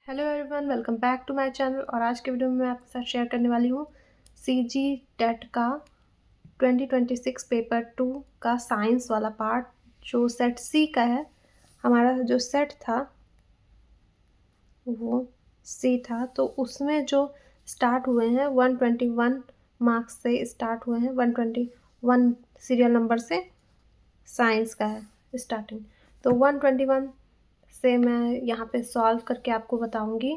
Hello everyone, welcome back to my channel. और आज के वीडियो में मैं आपके साथ शेयर करने वाली हूँ सीजी टेट का 2026 पेपर 2 का साइंस वाला पार्ट, जो सेट सी का है। हमारा जो सेट था वो सी था, तो उसमें जो स्टार्ट हुए हैं 121 मार्क्स से स्टार्ट हुए हैं। 121 सीरियल नंबर से साइंस का है स्टार्टिंग। तो 121 से मैं यहाँ पे सॉल्व करके आपको बताऊंगी।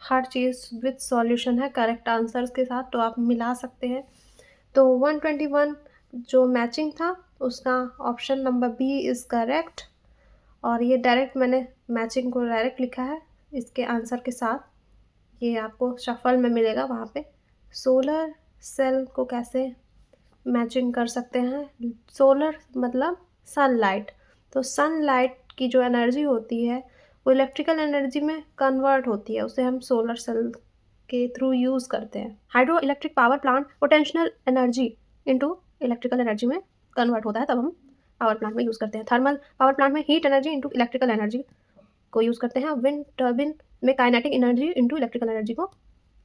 हर चीज़ विद सॉल्यूशन है, करेक्ट आंसर्स के साथ, तो आप मिला सकते हैं। तो 121 जो मैचिंग था उसका option number B is correct. और ये डायरेक्ट मैंने मैचिंग को डायरेक्ट लिखा है इसके आंसर के साथ। ये आपको शफल में मिलेगा वहाँ पे। सोलर सेल को कैसे मैचिंग कर सकते हैं? सोलर मतलब सनलाइट। तो सनलाइट की जो एनर्जी होती है वो इलेक्ट्रिकल एनर्जी में कन्वर्ट होती है, उसे हम सोलर सेल के थ्रू यूज़ करते हैं। Hydro electric power plant potential energy into electrical energy में कन्वर्ट होता है, तब हम पावर प्लांट में यूज़ करते हैं। थर्मल पावर प्लांट में heat energy into electrical energy को यूज़ करते हैं। विंड टर्बिन में kinetic energy into electrical energy को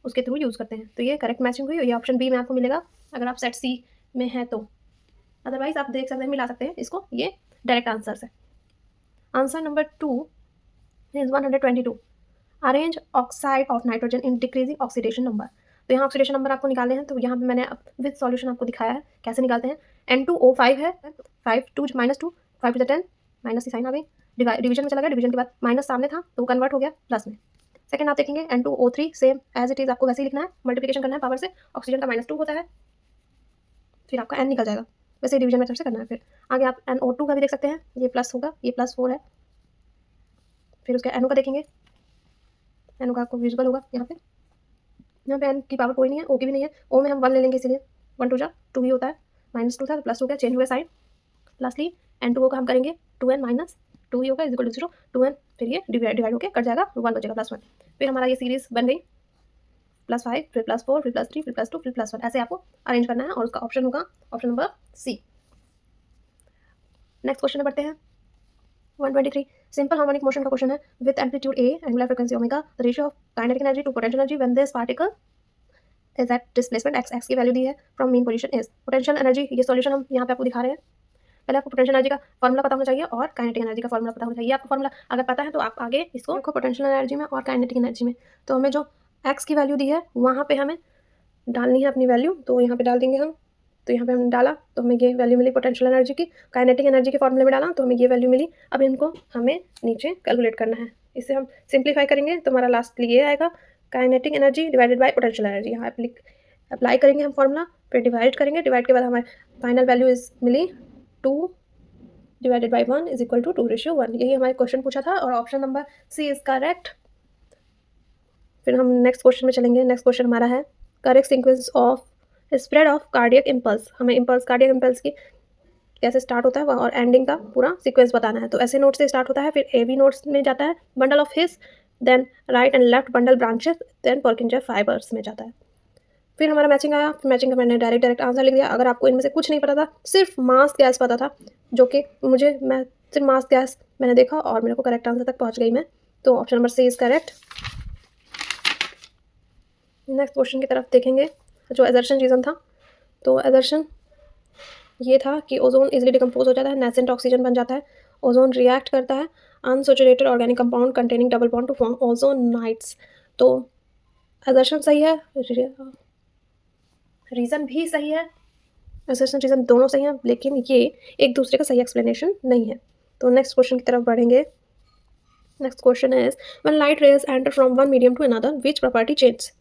उसके थ्रू यूज़ करते हैं। तो ये करेक्ट मैचिंग हुई। ये ऑप्शन बी में आपको मिलेगा अगर आप सेट सी में है तो। अदरवाइज आप देख सकते हैं, मिला सकते हैं इसको। ये डायरेक्ट आंसर है। Answer number 2 is 122। Arrange oxide of nitrogen in decreasing oxidation number. तो यहाँ ऑक्सीडेशन नंबर आपको निकालने हैं, तो यहाँ पे मैंने विद सॉल्यूशन आपको दिखाया है कैसे निकालते हैं। N2O5 है, 5 2 -2 5 to 10 माइनस की साइन आ गई, डिवीजन में चला गया, डिवीजन के बाद माइनस सामने था तो कन्वर्ट हो गया प्लस में। सेकंड आप देखेंगे N2O3 same as it is, आपको वैसे ही लिखना है, मल्टीप्लिकेशन करना है पावर से। ऑक्सीजन का -2 होता है, फिर आपका N निकल जाएगा, वैसे डिवीजन मेथड से करना है। फिर आगे आप NO2 का भी देख सकते हैं, ये प्लस होगा, ये +4 है। फिर उसका NO का देखेंगे, NO का आपको विजिबल होगा यहाँ पे N की पावर कोई नहीं है, O की भी नहीं है। O में हम 1 ले लेंगे, इसीलिए 1 2 जा 2 ही होता है, -2 था तो प्लस हो गया, चेंज हुआ साइन। लास्टली N2O का हम करेंगे 2N - 2 ही होगा इज इक्वल टू 0, 2N। फिर ये डिवाइड होकर कट जाएगा, 1 बचेगा +1। फिर हमारा ये सीरीज बन गई, +5 फिर +4 फिर +3 फिर +2 फिर +1। ऐसे आपको अरेंज करना है और उसका ऑप्शन होगा option number C. Next question में बढ़ते हैं। 123 सिंपल हार्मोनिक मोशन का क्वेश्चन है। With amplitude A, angular frequency omega, the ratio of kinetic energy to potential energy when this particle is at displacement x, x की value दी है, from mean position is. Potential energy, ये solution हम यहाँ पे आपको दिखा रहे हैं। पहले आपको पोटेंशियल एनर्जी का फॉर्मूला पता होना चाहिए और काइनेटिक एनर्जी का फॉर्मूला पता होना चाहिए। आपको फॉर्मूला अगर पता है तो आप आगे इसको देखो, पोटेंशियल एनर्जी में और काइनेटिक एनर्जी में। तो हमें जो x की वैल्यू दी है वहाँ पे हमें डालनी है अपनी वैल्यू, तो यहाँ पे डाल देंगे हम। तो यहाँ पे हमने डाला तो हमें ये वैल्यू मिली पोटेंशियल एनर्जी की। काइनेटिक एनर्जी के फॉर्मूले में डाला तो हमें ये वैल्यू मिली। अब इनको हमें नीचे कैलकुलेट करना है। इसे हम सिंप्लीफाई करेंगे तो हमारा लास्टली ये आएगा, kinetic energy divided by potential energy. यहाँ अप्लाई करेंगे हम फॉर्मूला, फिर डिवाइड करेंगे, डिवाइड के बाद हमारे फाइनल वैल्यू इज मिली 2 divided by 1 is equal to 2:1। यही हमारे क्वेश्चन पूछा था और option number C is correct. फिर हम नेक्स्ट क्वेश्चन में चलेंगे। नेक्स्ट क्वेश्चन हमारा है correct sequence of spread of cardiac impulse. हमें इम्पल्स, कार्डियक इम्पल्स की कैसे स्टार्ट होता है और एंडिंग का पूरा सीक्वेंस बताना है। तो ऐसे नोट से स्टार्ट होता है, फिर ए बी नोट्स में जाता है, bundle of His, then right and left bundle branches, then Purkinje fibres में जाता है। फिर हमारा मैचिंग आया, मैचिंग का मैंने डायरेक्ट आंसर लिख दिया। अगर आपको इनमें से कुछ नहीं पता था, सिर्फ मास गैस पता था, जो कि मैं सिर्फ मास गैस मैंने देखा और मेरे को करेक्ट आंसर तक पहुंच गई मैं। तो option number C is correct. Next question की तरफ देखेंगे, जो एजर्शन रीजन था। तो एजर्शन ये था कि ओजोन इजीली डिकम्पोज हो जाता है, नेसेंट ऑक्सीजन बन जाता है, ओजोन रिएक्ट करता है unsaturated organic compound containing double bond to form ozonides. तो एजर्शन सही है, रीज़न भी सही है, एजर्शन रीज़न दोनों सही हैं, लेकिन ये एक दूसरे का सही एक्सप्लेनेशन नहीं है। तो नेक्स्ट क्वेश्चन की तरफ बढ़ेंगे। Next question is when light rays enter from one medium to another which property change.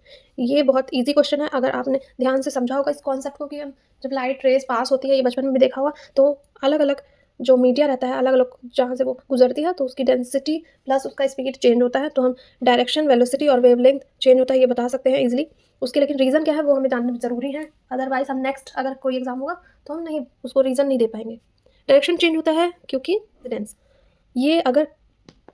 ये बहुत इजी क्वेश्चन है, अगर आपने ध्यान से समझा होगा इस कॉन्सेप्ट को कि हम जब लाइट रेज पास होती है, ये बचपन में भी देखा हुआ, तो अलग अलग जो मीडिया रहता है, अलग अलग जहाँ से वो गुजरती है, तो उसकी डेंसिटी प्लस उसका स्पीड चेंज होता है। तो हम डायरेक्शन, वेलोसिटी और वेवलेंथ चेंज होता है, ये बता सकते हैं इजीली। उसके लेकिन रीज़न क्या है वो हमें जानना ज़रूरी है, अदरवाइज हम नेक्स्ट अगर कोई एग्जाम होगा तो हम नहीं उसको रीज़न नहीं दे पाएंगे। डायरेक्शन चेंज होता है क्योंकि इंसिडेंस, ये अगर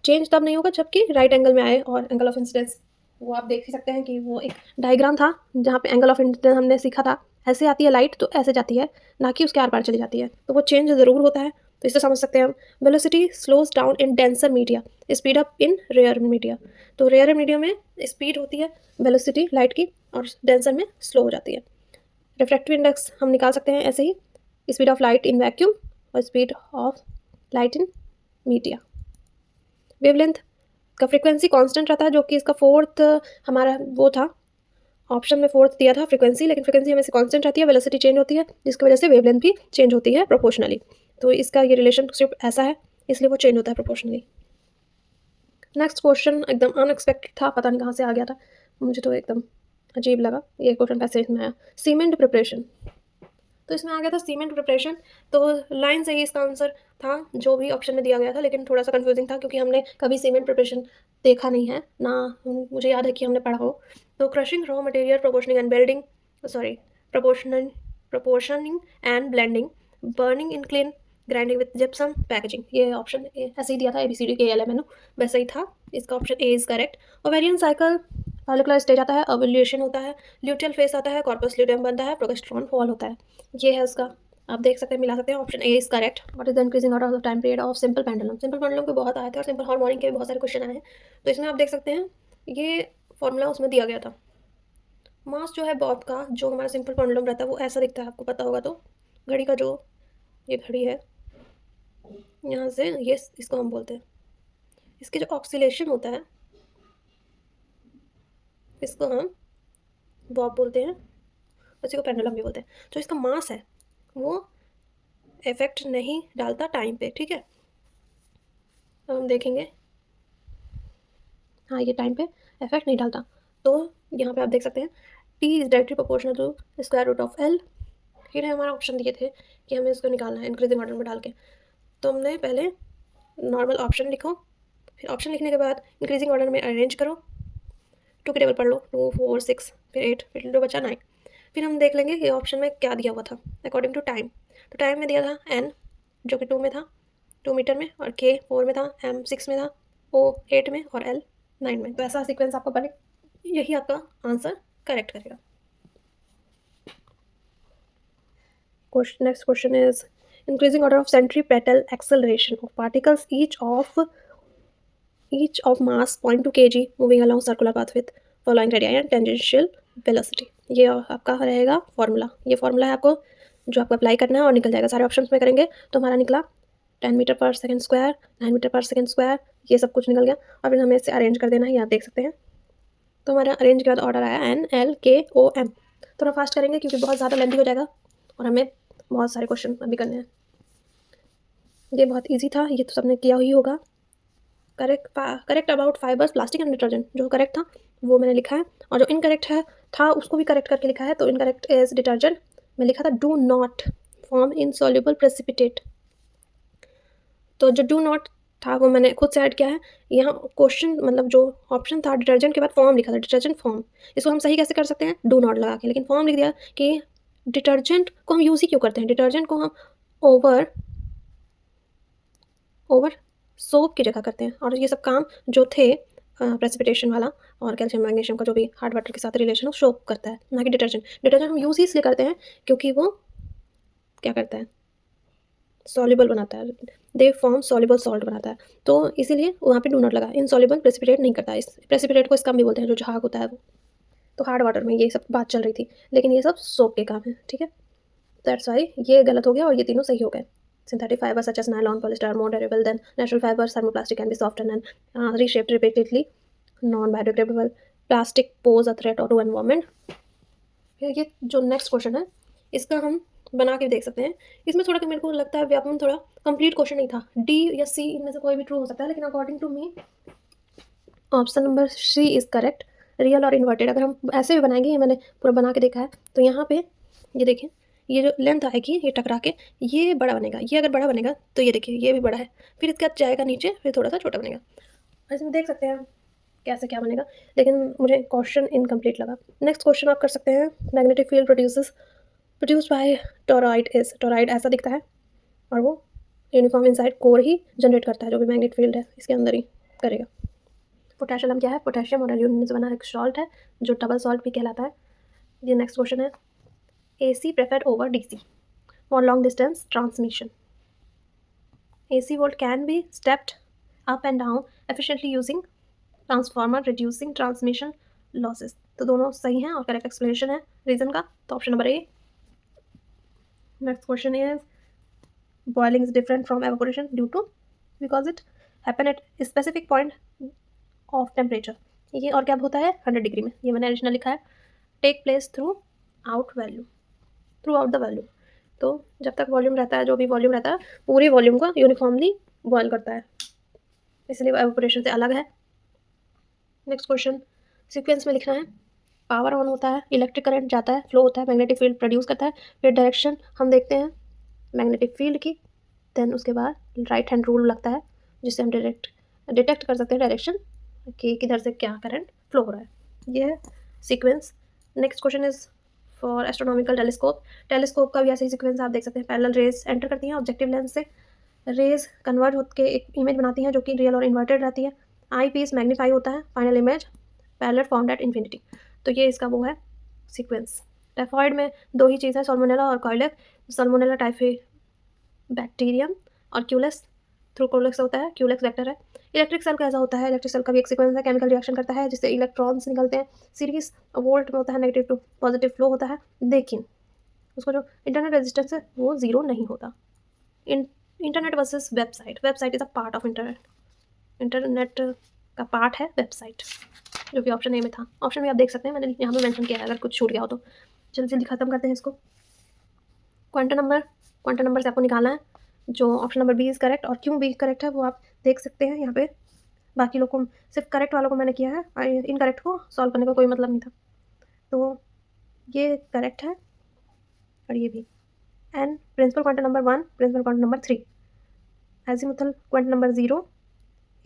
चेंज तब नहीं होगा जबकि राइट एंगल में आए, और एंगल ऑफ इंसिडेंस वो आप देख ही सकते हैं कि वो एक डायग्राम था जहाँ पे एंगल ऑफ इंसिडेंस हमने सीखा था। ऐसे आती है लाइट तो ऐसे जाती है, ना कि उसके आर पार चली जाती है, तो वो चेंज ज़रूर होता है। तो इससे समझ सकते हैं हम velocity slows down in denser media, speed up in rare media. तो रेयर मीडिया में स्पीड होती है वेलोसिटी लाइट की और डेंसर में स्लो हो जाती है। रिफ्रैक्टिव इंडेक्स हम निकाल सकते हैं ऐसे ही, speed of light in vacuum और speed of light in media. Wavelength का फ्रीक्वेंसी कांस्टेंट रहता है, जो कि इसका फोर्थ हमारा वो था, ऑप्शन में फोर्थ दिया था फ्रीक्वेंसी, लेकिन फ्रीक्वेंसी हमेशा कांस्टेंट रहती है, वेलोसिटी चेंज होती है जिसकी वजह से वेवलेंथ भी चेंज होती है प्रोपोर्शनली। तो इसका ये रिलेशनशिप ऐसा है, इसलिए वो चेंज होता है प्रोपोर्शनली। नेक्स्ट क्वेश्चन एकदम अनएक्सपेक्टेड था, पता नहीं कहाँ से आ गया था, मुझे तो एकदम अजीब लगा ये क्वेश्चन पैसेज में आया। सीमेंट प्रिपरेशन, तो इसमें आ गया था सीमेंट प्रिपरेशन। तो लाइन से ही इसका आंसर था जो भी ऑप्शन में दिया गया था, लेकिन थोड़ा सा कंफ्यूजिंग था क्योंकि हमने कभी सीमेंट प्रिपरेशन देखा नहीं है ना, मुझे याद है कि हमने पढ़ा हो। तो crushing raw material, proportioning and building, sorry proportioning and blending, burning in kiln, grinding with gypsum, packaging. ये ऑप्शन ऐसे ही दिया था ABCD KLMNO, वैसे ही था, इसका option A is correct. Ovarian cycle, follicular stage आता है, ओव्यूलेशन होता है, ल्यूटियल फेस आता है, कॉर्पस ल्यूटियम बनता है, प्रोजेस्टेरॉन फॉल होता है। ये है उसका, आप देख सकते हैं, मिला सकते हैं, option A is correct. What is the increasing order of time period of simple pendulum? Simple pendulum के बहुत आए थे और सिंपल हार्मोनिक के भी बहुत सारे क्वेश्चन आए हैं। तो इसमें आप देख सकते हैं ये फॉर्मूला उसमें दिया गया था। मास जो है बॉब का, जो हमारा सिंपल पेंडुलम रहता है वो ऐसा दिखता है, आपको पता होगा। तो घड़ी का जो ये घड़ी है, यहाँ से ये इसको हम बोलते हैं, इसके जो ऑक्सीलेशन होता है इसको हम बॉब बोलते हैं, उसी को पेंडुलम भी बोलते हैं। जो इसका मास है वो इफेक्ट नहीं डालता टाइम पे, ठीक है। तो हम देखेंगे, हाँ ये टाइम पे इफेक्ट नहीं डालता। तो यहाँ पे आप देख सकते हैं T is directly proportional to square root of L। फिर हमारा ऑप्शन दिए थे कि हमें इसको निकालना है इंक्रीजिंग ऑर्डर में डाल के। तो हमने पहले नॉर्मल ऑप्शन लिखो, फिर ऑप्शन लिखने के बाद इंक्रीजिंग ऑर्डर में अरेंज करो, 2 की टेबल पढ़ लो, 2 4 6 फिर 8 फिर 2 बचा 9। फिर हम देख लेंगे कि ऑप्शन में क्या दिया हुआ था अकॉर्डिंग टू टाइम। तो टाइम में दिया था N जो कि 2 में था, 2 मीटर में, और K 4 में था, M 6 में था, O 8 में और L 9 में। तो ऐसा सीक्वेंस आपको बने, यही आपका आंसर करेक्ट करेगा। Next question is increasing order of centripetal acceleration of particles each of mass 0.2 kg moving along circular path with following radii and tangential velocity। ये आपका रहेगा फॉर्मूला, ये फॉर्मूला है आपको जो आपको अप्लाई करना है और निकल जाएगा। सारे ऑप्शंस में करेंगे तो हमारा निकला 10 मीटर पर सेकंड स्क्वायर, 9 मीटर पर सेकंड स्क्वायर, ये सब कुछ निकल गया। और फिर हमें इसे अरेंज कर देना है, ये आप देख सकते हैं। तो हमारा अरेंज के बाद ऑर्डर आया NLKOM। थोड़ा फास्ट करेंगे क्योंकि बहुत ज़्यादा लेंथी हो जाएगा और हमें बहुत सारे क्वेश्चन अभी करने हैं। ये बहुत ईजी था, ये तो सबने किया ही होगा। Correct about fibres, plastic and detergent, जो करेक्ट था वो मैंने लिखा है, और जो इनकरेक्ट है था उसको भी करेक्ट करके लिखा है। तो इनकरेक्ट इज डिटर्जेंट में लिखा था do not form insoluble precipitate. तो जो डू नॉट था वो मैंने खुद से ऐड किया है। यहाँ क्वेश्चन मतलब जो ऑप्शन था डिटर्जेंट के बाद फॉर्म लिखा था, डिटर्जेंट फॉर्म, इसको हम सही कैसे कर सकते हैं, डू नॉट लगा के, लेकिन फॉर्म लिख दिया कि डिटर्जेंट को हम यूज़ ही क्यों करते हैं, डिटर्जेंट को हम ओवर सोप की जगह करते हैं। और ये सब काम जो थे प्रेसिपिटेशन वाला और कैल्शियम मैग्नीशियम का जो भी हार्ड वाटर के साथ रिलेशन हो, सोप करता है, ना कि डिटर्जेंट। डिटर्जेंट हम यूज़ ही इसलिए करते हैं क्योंकि वो क्या करता है, सॉल्युबल बनाता है, दे फॉर्म सॉल्युबल सॉल्ट बनाता है। तो इसीलिए वहाँ पे डू नॉट लगा, इनसॉल्युबल प्रेसिपिटेट नहीं करता है। इस प्रेसिपिटेट को इसका भी बोलते हैं जो झाग होता है वो। तो हार्ड वाटर में ये सब बात चल रही थी, लेकिन ये सब सोप के काम है, ठीक है। दैट्स वाई ये गलत हो गया और ये तीनों सही हो गए। Synthetic fibers such as nylon, polyester are more durable than natural fibers. Thermoplastic can be softened and reshaped repeatedly. Non-biodegradable plastic pose a threat to environment. फिर ये जो नेक्स्ट क्वेश्चन है इसका हम बना के देख सकते हैं। इसमें थोड़ा मेरे को लगता है व्यापम थोड़ा कंप्लीट क्वेश्चन नहीं था, डी या सी इनमें से कोई भी ट्रू हो सकता है, लेकिन according to me option number C is correct, real और इन्वर्टेड। अगर हम ऐसे भी बनाएंगे, ये मैंने पूरा बना के देखा है, तो यहाँ पे ये देखिए, ये जो लेंथ आएगी ये टकरा के ये बड़ा बनेगा, ये अगर बड़ा बनेगा तो ये देखिए ये भी बड़ा है, फिर इसके बाद जाएगा नीचे, फिर थोड़ा सा छोटा बनेगा। इसमें देख सकते हैं कैसे क्या बनेगा, लेकिन मुझे क्वेश्चन इनकम्प्लीट लगा। नेक्स्ट क्वेश्चन आप कर सकते हैं, magnetic field produced by toroid is, toroid ऐसा दिखता है और वो यूनिफॉर्म इनसाइड कोर ही जनरेट करता है, जो भी मैग्नेटिक फील्ड है इसके अंदर ही करेगा। पोटेशियम क्या है, पोटेशियम और एल्यूमिनियम से बना एक सॉल्ट है जो डबल सॉल्ट भी कहलाता है। ये नेक्स्ट क्वेश्चन है, AC preferred over DC for long distance transmission. AC volt can be stepped up and down efficiently using transformer reducing transmission losses. तो दोनों सही हैं और करेक्ट एक्सप्लेनेशन है रीजन का, तो option number A. Next question is boiling is different from evaporation due to because it happen at specific point of temperature. ये और क्या होता है 100 डिग्री में, ये मैंने एडिशनल लिखा है। Take place throughout the value. तो जब तक वॉल्यूम रहता है, जो भी वॉल्यूम रहता है पूरी वॉल्यूम को यूनिफॉर्मली बॉयल करता है, इसलिए एवापोरेशन से अलग है। नेक्स्ट क्वेश्चन सीक्वेंस में लिखना है। पावर ऑन होता है, इलेक्ट्रिक करंट जाता है, फ्लो होता है, मैग्नेटिक फील्ड प्रोड्यूस करता है, फिर डायरेक्शन हम देखते हैं मैग्नेटिक फील्ड की, देन उसके बाद राइट हैंड रूल लगता है जिससे हम डिटेक्ट कर सकते हैं डायरेक्शन कि किधर से क्या करंट फ्लो हो रहा है। ये है sequence. Next question is for astronomical telescope. Telescope का भी ऐसे ही सीक्वेंस आप देख सकते हैं। पैरेलल रेज एंटर करती हैं ऑब्जेक्टिव लेंस से, रेज कन्वर्ट होकर एक इमेज बनाती हैं जो कि रियल और इन्वर्टेड रहती है। आई पीस मैग्नीफाई होता है, final image parallel formed at infinity. तो ये इसका वो है सीक्वेंस। टाइफॉइड में दो ही चीज़ है, सॉल्मोनेला और कॉइलेक्स। सॉल्मोनेला टाइफी बैक्टीरियम और क्यूलेक्स थ्रू कोलेक्स होता है, क्यूलेक्स वेक्टर है। इलेक्ट्रिक सेल कैसा होता है, इलेक्ट्रिक सेल का भी एक सीक्वेंस है, केमिकल रिएक्शन करता है जिससे इलेक्ट्रॉन्स निकलते हैं, सीरीज वोल्ट में होता है, नेगेटिव टू पॉजिटिव फ्लो होता है, लेकिन उसको जो इंटरनेट रेजिस्टेंस है वो जीरो नहीं होता। Internet versus website. Website is a part of internet का पार्ट है वेबसाइट, जो कि ऑप्शन ए में था। ऑप्शन में आप देख सकते हैं, मैंने यहाँ पे मेंशन किया है, अगर कुछ छूट गया हो तो। जल्दी जल्दी खत्म करते हैं इसको। क्वांटम नंबर से आपको निकालना है, जो option number B is correct. और क्यों बी करेक्ट है वो आप देख सकते हैं यहाँ पे। बाकी लोग को, सिर्फ करेक्ट वालों को मैंने किया है, इनकरेक्ट को सॉल्व करने का कोई मतलब नहीं था। तो ये करेक्ट है और ये भी। And principal quantum number 1, principal quantum number 3, azimuthal quantum number 0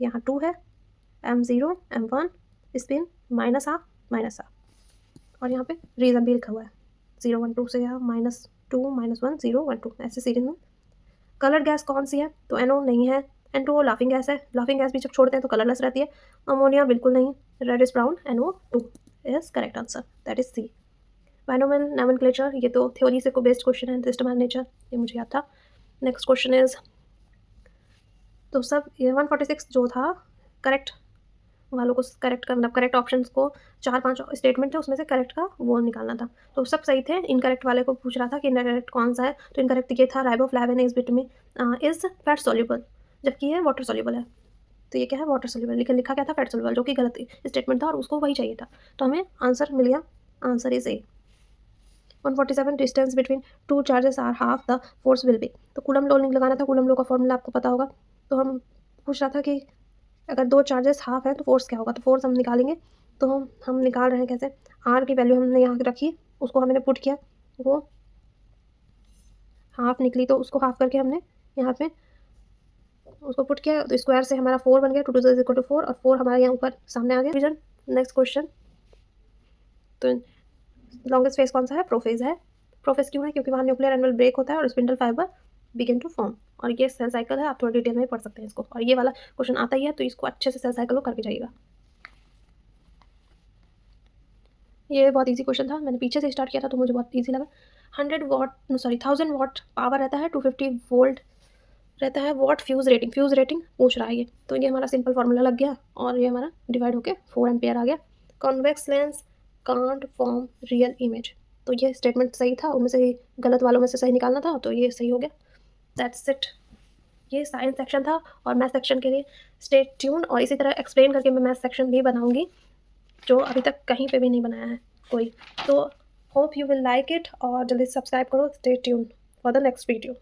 यहाँ 2 है, m0 m1 स्पिन -12 और यहाँ पे रीज़न भी लिखा हुआ है 0 1 2 से यहाँ -2 -1 0 1 2 ऐसे सीरीज में। कलर गैस कौन सी है, तो NO नहीं है, N2O लाफिंग गैस है। लाफिंग गैस भी जब छोड़ते हैं तो कलरलेस रहती है। अमोनिया बिल्कुल नहीं, red is brown, NO2 is correct answer, that is C. Binomial nomenclature, ये तो थ्योरी से को बेस्ड क्वेश्चन है, सिस्टम नेचर ये मुझे याद था। नेक्स्ट क्वेश्चन इज, तो सब ये 146 जो था करेक्ट वालों को करेक्ट का मतलब करेक्ट ऑप्शंस को 4-5 स्टेटमेंट थे उसमें से करेक्ट का वो निकालना था, तो सब सही थे। इनकरेक्ट वाले को पूछ रहा था कि इनकरेक्ट कौन सा है, तो इनकरेक्ट ये था riboflavin is vitamin is fat soluble, जबकि ये वाटर सोल्यूबल है। तो ये क्या है वाटर सोल्यूबल, लेकिन लिखा क्या था फैट सोल्यूबल, जो कि गलत स्टेटमेंट था और उसको वही चाहिए था, तो हमें आंसर मिल गया, answer is A. 147 distance between two charges are half the force will be. तो कूलम लॉ लगाना था, कूलम लॉ का फॉर्मूला आपको पता होगा। तो हम पूछ रहा था कि अगर दो चार्जेस हाफ है तो फोर्स क्या होगा, तो फोर्स हम निकालेंगे। तो हम निकाल रहे हैं कैसे, आर की वैल्यू हमने यहाँ रखी, उसको हमने पुट किया, वो हाफ निकली, तो उसको हाफ करके हमने यहाँ पे उसको पुट किया, तो स्क्वायर से हमारा 4 बन गया, 2 2 इक्वल टू 4 और 4 हमारे यहाँ ऊपर सामने आ गया। नेक्स्ट क्वेश्चन, तो लॉन्गेस्ट फेज कौन सा है, प्रोफेज है। प्रोफेज क्यों है, क्योंकि वहाँ न्यूक्लियर एनिमल ब्रेक होता है और spindle fibre begin to form, और ये सेल साइकिल है, आप थोड़ा डिटेल में पढ़ सकते हैं इसको, और ये वाला क्वेश्चन आता ही है, तो इसको अच्छे से सेल साइकिल को करके जाइएगा। ये बहुत इजी क्वेश्चन था, मैंने पीछे से स्टार्ट किया था तो मुझे बहुत इजी लगा। 1000 वाट पावर रहता है, 250 वोल्ट रहता है। वॉट फ्यूज़ रेटिंग पूछ रहा है ये, तो ये हमारा सिंपल फार्मूला लग गया और ये हमारा डिवाइड होके 4 एम्पियर आ गया। Convex lens can't form real image, तो ये स्टेटमेंट सही था, उनमें से ही गलत वालों में से सही निकालना था, तो ये सही हो गया। That's it. ये साइंस सेक्शन था, और मैथ सेक्शन के लिए स्टे ट्यून, और इसी तरह एक्सप्लेन करके मैं मैथ सेक्शन भी बनाऊंगी जो अभी तक कहीं पे भी नहीं बनाया है कोई। तो hope you will like it, और जल्दी सब्सक्राइब करो, stay tune for the next video.